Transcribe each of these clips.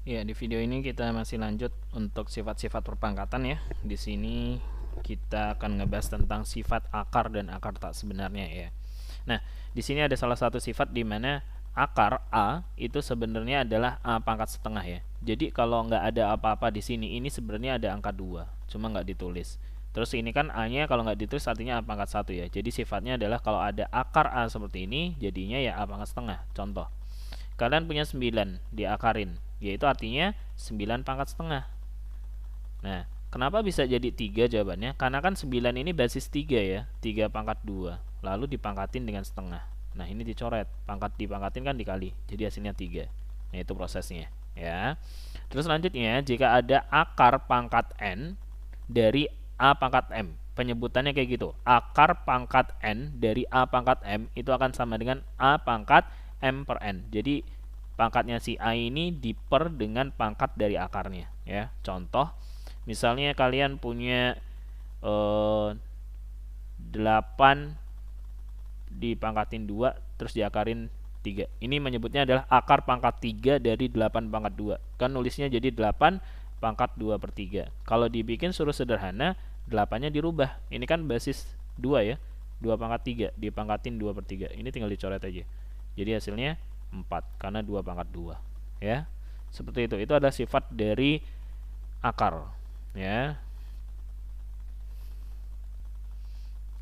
Ya, di video ini kita masih lanjut untuk sifat-sifat perpangkatan ya. Di sini kita akan ngebahas tentang sifat akar dan akar tak sebenarnya ya. Nah, di sini ada salah satu sifat di mana akar A itu sebenarnya adalah A pangkat setengah ya. Jadi kalau nggak ada apa-apa di sini, ini sebenarnya ada angka 2, cuma nggak ditulis. Terus ini kan A-nya kalau nggak ditulis artinya A pangkat 1 ya. Jadi sifatnya adalah kalau ada akar A seperti ini, jadinya ya A pangkat setengah. Contoh, kalian punya 9 diakarin, yaitu artinya 9 pangkat setengah. Nah, kenapa bisa jadi 3 jawabannya? Karena kan 9 ini basis 3 ya, 3 pangkat 2, lalu dipangkatin dengan setengah. Nah, ini dicoret, pangkat dipangkatin kan dikali, jadi hasilnya 3. Nah, itu prosesnya ya. Terus selanjutnya, jika ada akar pangkat n dari A pangkat m, penyebutannya kayak gitu. Akar pangkat n dari A pangkat m itu akan sama dengan A pangkat m per n. Jadi pangkatnya si A ini diper dengan pangkat dari akarnya ya. Contoh, misalnya kalian punya 8 dipangkatin 2 terus diakarin 3. Ini menyebutnya adalah akar pangkat 3 dari 8 pangkat 2. Kan nulisnya jadi 8 pangkat 2 per 3. Kalau dibikin suruh sederhana, 8-nya dirubah. Ini kan basis 2 ya. 2 pangkat 3 dipangkatin 2 per 3. Ini tinggal dicoret aja. Jadi hasilnya 4 karena 2 pangkat 2 ya. Seperti itu. Itu adalah sifat dari akar ya.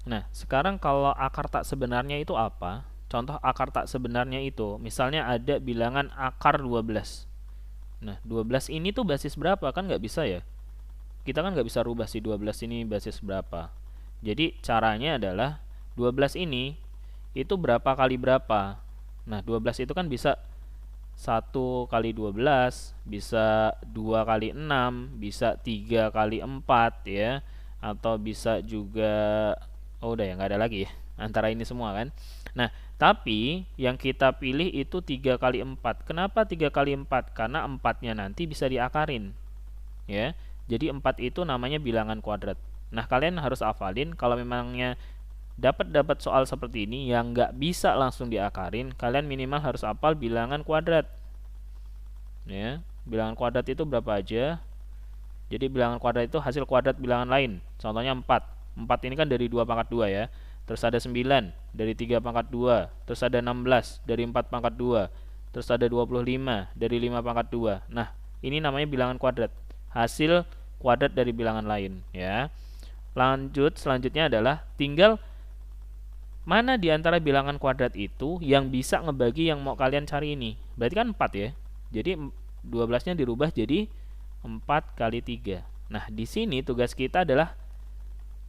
Nah, sekarang kalau akar tak sebenarnya itu apa? Contoh akar tak sebenarnya itu, misalnya ada bilangan akar 12. Nah, 12 ini tuh basis berapa? Kan nggak bisa ya. Kita kan nggak bisa rubah si 12 ini basis berapa. Jadi caranya adalah 12 ini itu berapa kali berapa. Nah, 12 itu kan bisa 1 kali 12, bisa 2 kali 6, bisa 3 kali 4 ya. Atau bisa juga, oh udah ya nggak ada lagi ya, antara ini semua kan. Nah, tapi yang kita pilih itu 3 kali 4. Kenapa 3 kali 4? Karena 4-nya nanti bisa diakarin ya. Jadi 4 itu namanya bilangan kuadrat. Nah, kalian harus hafalin kalau memangnya dapat soal seperti ini yang nggak bisa langsung diakarin, kalian minimal harus hafal bilangan kuadrat ya. Bilangan kuadrat itu berapa aja? Jadi bilangan kuadrat itu hasil kuadrat bilangan lain. Contohnya 4. 4 ini kan dari 2 pangkat 2 ya. Terus ada 9 dari 3 pangkat 2. Terus ada 16 dari 4 pangkat 2. Terus ada 25 dari 5 pangkat 2. Nah, ini namanya bilangan kuadrat. Hasil kuadrat dari bilangan lain ya. Lanjut, selanjutnya adalah tinggal mana di antara bilangan kuadrat itu yang bisa ngebagi yang mau kalian cari ini. Berarti kan 4 ya. Jadi 12-nya dirubah jadi 4 kali 3. Nah, di sini tugas kita adalah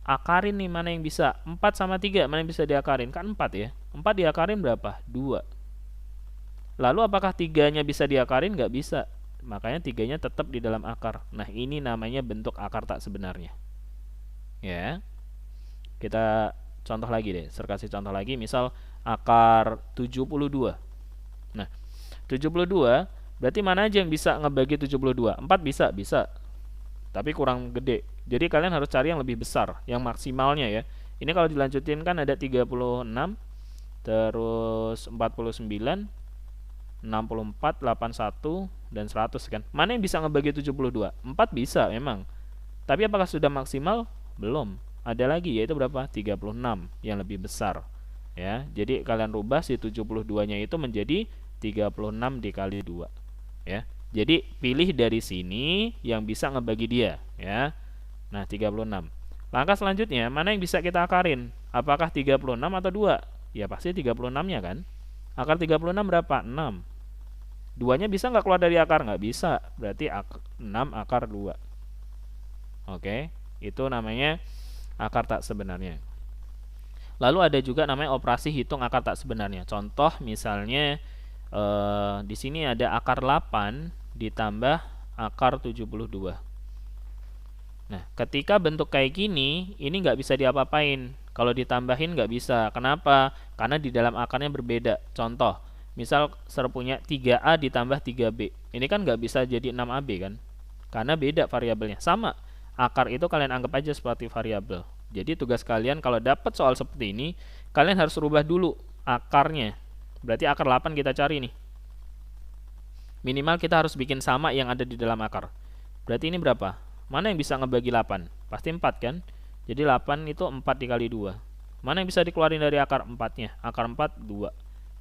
akarin nih mana yang bisa. 4 sama 3 mana yang bisa diakarin? Kan 4 ya. 4 diakarin berapa? 2. Lalu apakah 3-nya bisa diakarin? Nggak bisa. Makanya 3-nya tetap di dalam akar. Nah, ini namanya bentuk akar tak sebenarnya. Ya. Kita contoh lagi deh. Saya kasih contoh lagi. Misal akar 72. Nah, 72 berarti mana aja yang bisa ngebagi 72? 4 bisa, bisa. Tapi kurang gede. Jadi kalian harus cari yang lebih besar, yang maksimalnya ya. Ini kalau dilanjutin kan ada 36, terus 49, 64, 81, dan 100 kan. Mana yang bisa ngebagi 72? 4 bisa memang. Tapi apakah sudah maksimal? Belum. Ada lagi yaitu berapa? 36 yang lebih besar. Ya, jadi kalian rubah si 72-nya itu menjadi 36 dikali 2 ya. Jadi pilih dari sini yang bisa ngebagi dia ya. Nah, 36. Langkah selanjutnya, mana yang bisa kita akarin? Apakah 36 atau 2? Ya pasti 36-nya kan. Akar 36 berapa? 6. 2-nya bisa nggak keluar dari akar? Nggak bisa. Berarti 6 akar 2. Oke, itu namanya akar tak sebenarnya. Lalu ada juga namanya operasi hitung akar tak sebenarnya. Contoh misalnya di sini ada akar 8 ditambah akar 72. Nah, ketika bentuk kayak gini, ini nggak bisa diapa-apain. Kalau ditambahin nggak bisa. Kenapa? Karena di dalam akarnya berbeda. Contoh, misal ser punya 3A ditambah 3B. Ini kan nggak bisa jadi 6AB kan? Karena beda variabelnya. Sama, akar itu kalian anggap aja seperti variabel. Jadi tugas kalian kalau dapat soal seperti ini, kalian harus rubah dulu akarnya. Berarti akar 8 kita cari nih. Minimal kita harus bikin sama yang ada di dalam akar. Berarti ini berapa? Mana yang bisa ngebagi 8? Pasti 4 kan? Jadi 8 itu 4 dikali 2. Mana yang bisa dikeluarin dari akar 4-nya? Akar 4, 2.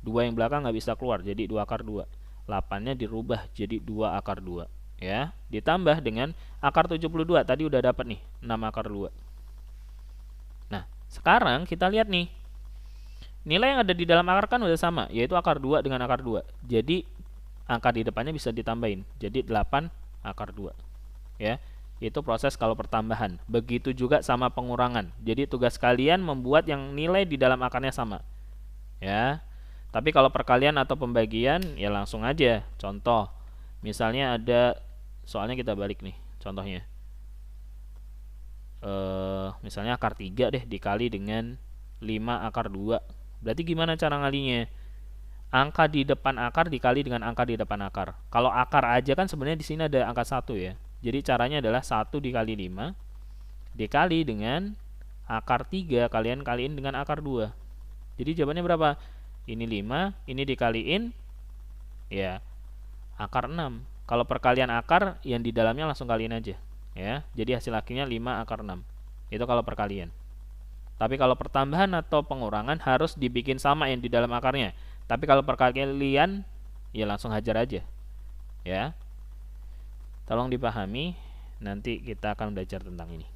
2 yang belakang nggak bisa keluar, jadi 2 akar 2. 8-nya dirubah jadi 2 akar 2. Ya, ditambah dengan akar 72. Tadi udah dapat nih, 6 akar 2. Nah, sekarang kita lihat nih. Nilai yang ada di dalam akar kan udah sama, yaitu akar 2 dengan akar 2. Jadi angka di depannya bisa ditambahin. Jadi 8 akar 2. Ya, itu proses kalau pertambahan. Begitu juga sama pengurangan. Jadi tugas kalian membuat yang nilai di dalam akarnya sama. Ya. Tapi kalau perkalian atau pembagian ya langsung aja. Contoh, misalnya ada, soalnya kita balik nih contohnya. Misalnya akar 3 deh dikali dengan 5 akar 2. Berarti gimana cara ngalinya? Angka di depan akar dikali dengan angka di depan akar. Kalau akar aja kan sebenarnya di sini ada angka 1 ya. Jadi caranya adalah 1 dikali 5 dikali dengan akar 3 kalian kaliin dengan akar 2. Jadi jawabannya berapa? Ini 5, ini dikaliin ya akar 6. Kalau perkalian akar yang di dalamnya langsung kaliin aja ya. Jadi hasil akhirnya 5 akar 6. Itu kalau perkalian. Tapi kalau pertambahan atau pengurangan harus dibikin sama yang di dalam akarnya. Tapi kalau perkalian ya langsung hajar aja. Ya. Tolong dipahami, nanti kita akan belajar tentang ini.